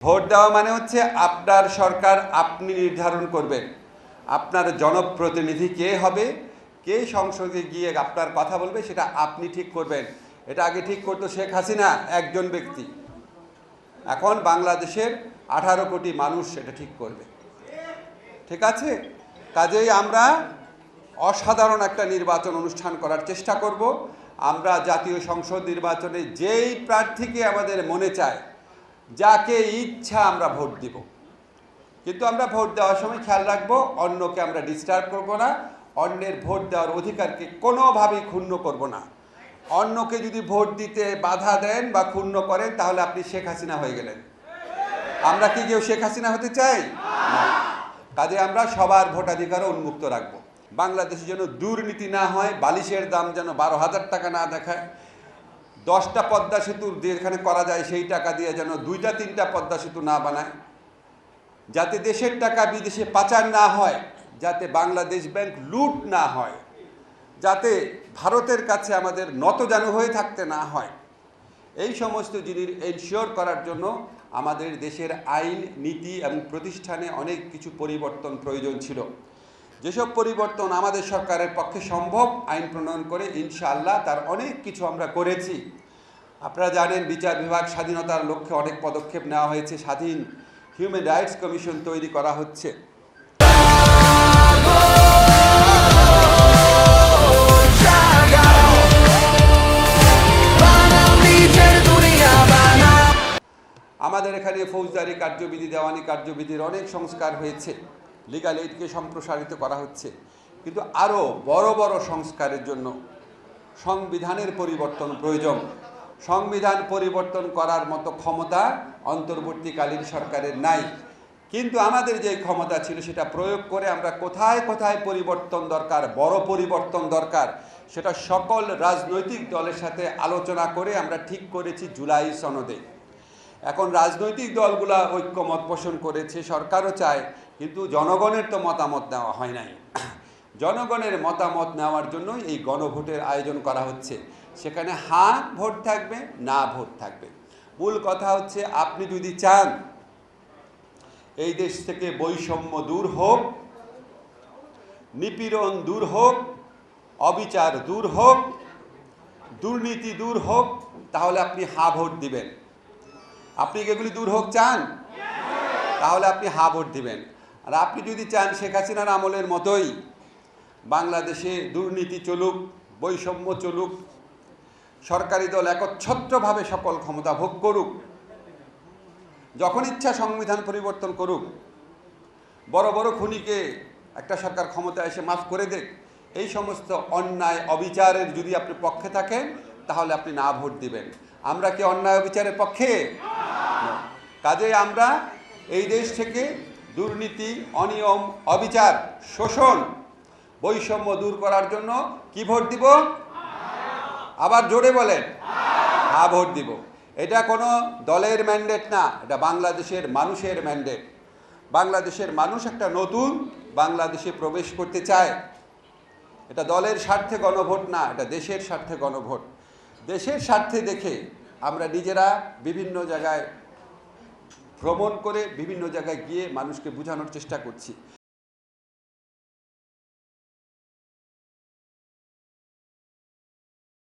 Vote দেওয়া মানে হচ্ছে আপনার সরকার আপনি নির্ধারণ করবেন, আপনার জনপ্রতিনিধি কে হবে, কে সংসদে গিয়ে আপনার কথা বলবে সেটা আপনি ঠিক করবেন। এটা আগে ঠিক করতো শেখ হাসিনা একজন ব্যক্তি, এখন বাংলাদেশের 18 কোটি মানুষ এটা ঠিক করবে। ঠিক আছে, কাজেই আমরা অসাধারণ একটা নির্বাচন অনুষ্ঠান করার চেষ্টা করব। আমরা জাতীয় সংসদ নির্বাচনে যেই প্রার্থীকে আমাদের মনে চায়, যাকে ইচ্ছা আমরা ভোট দিব, কিন্তু আমরা ভোট দেওয়ার সময় খেয়াল রাখবো অন্যকে আমরা ডিস্টার্ব করব না, অন্যের ভোট দেওয়ার অধিকারকে কোনোভাবেই ক্ষুণ্ণ করব না। অন্যকে যদি ভোট দিতে বাধা দেন বা ক্ষুণ্ণ করেন তাহলে আপনি শেখ হাসিনা হয়ে গেলেন। আমরা কি কেউ শেখ হাসিনা হতে চাই না। কাজে আমরা সবার ভোটাধিকারও উন্মুক্ত রাখবো। বাংলাদেশে যেন দুর্নীতি না হয়, বালিশের দাম যেন 12,000 টাকা না দেখায়, 10টা পদ্মা সেতু যেখানে করা যায় সেই টাকা দিয়ে যেন 2টা-3টা পদ্মা সেতু না বানায়, যাতে দেশের টাকা বিদেশে পাচার না হয়, যাতে বাংলাদেশ ব্যাংক লুট না হয়, যাতে ভারতের কাছে আমাদের নতজানু হয়ে থাকতে না হয়, এই সমস্ত জিনিস এনশিওর করার জন্য আমাদের দেশের আইন নীতি এবং প্রতিষ্ঠানে অনেক কিছু পরিবর্তন প্রয়োজন ছিল। যেসব পরিবর্তন আমাদের সরকারের পক্ষে সম্ভব আইন প্রণয়ন করে ইনশাআল্লাহ তার অনেক কিছু আমরা করেছি। আপনারা জানেন বিচার বিভাগ স্বাধীনতার লক্ষ্যে অনেক পদক্ষেপ নেওয়া হয়েছে, স্বাধীন হিউম্যান রাইটস কমিশন তৈরি করা হচ্ছে। আমাদের এখানে ফৌজদারি কার্যবিধি, দেওয়ানি কার্যবিধির অনেক সংস্কার হয়েছে, লিগ্যাল এইডকে সম্প্রসারিত করা হচ্ছে, কিন্তু আরও বড় বড় সংস্কারের জন্য সংবিধানের পরিবর্তন প্রয়োজন। সংবিধান পরিবর্তন করার মতো ক্ষমতা অন্তর্বর্তীকালীন সরকারের নাই, কিন্তু আমাদের যে ক্ষমতা ছিল সেটা প্রয়োগ করে আমরা কোথায় কোথায় পরিবর্তন দরকার, বড় পরিবর্তন দরকার, সেটা সকল রাজনৈতিক দলের সাথে আলোচনা করে আমরা ঠিক করেছি জুলাই সনদে। এখন রাজনৈতিক দলগুলা ঐক্যমত পোষণ করেছে, সরকারও চায়, কিন্তু জনগণের তো মতামত নেওয়া হয় নাই। জনগণের মতামত নেওয়ার জন্য এই গণভোটের আয়োজন করা হচ্ছে। সেখানে হ্যাঁ ভোট থাকবে, না ভোট থাকবে। মূল কথা হচ্ছে আপনি যদি চান এই দেশ থেকে বৈষম্য দূর হোক, নিপীড়ন দূর হোক, অবিচার দূর হোক, দুর্নীতি দূর হোক, তাহলে আপনি হ্যাঁ ভোট দিবেন। আপনি এগুলি দূর হোক চান, তাহলে আপনি হ্যাঁ ভোট দিবেন। আর আপনি যদি চান শেখ হাসিনার আমলের মতোই বাংলাদেশে দুর্নীতি চলুক, বৈষম্য চলুক, সরকারি দল একচ্ছত্রভাবে সকল ক্ষমতা ভোগ করুক, যখন ইচ্ছা সংবিধান পরিবর্তন করুক, বড় বড় খুনিকে একটা সরকার ক্ষমতা এসে মাফ করে দেখ, এই সমস্ত অন্যায় অবিচারের যদি আপনি পক্ষে থাকেন তাহলে আপনি না ভোট দিবেন। আমরা কি অন্যায় অবিচারের পক্ষে? কাজেই আমরা এই দেশ থেকে দুর্নীতি, অনিয়ম, অবিচার, শোষণ, বৈষম্য দূর করার জন্য কি ভোট দিব? আবার জোরে বলেন, হ্যাঁ ভোট দিব। এটা কোনো দলের ম্যান্ডেট না, এটা বাংলাদেশের মানুষের ম্যান্ডেট। বাংলাদেশের মানুষ একটা নতুন বাংলাদেশে প্রবেশ করতে চায়। এটা দলের স্বার্থে গণভোট না, এটা দেশের স্বার্থে গণভোট। দেশের স্বার্থে দেখে আমরা নিজেরা বিভিন্ন জায়গায় ভ্রমণ করে বিভিন্ন জায়গায় গিয়ে মানুষকে বোঝানোর চেষ্টা করছি।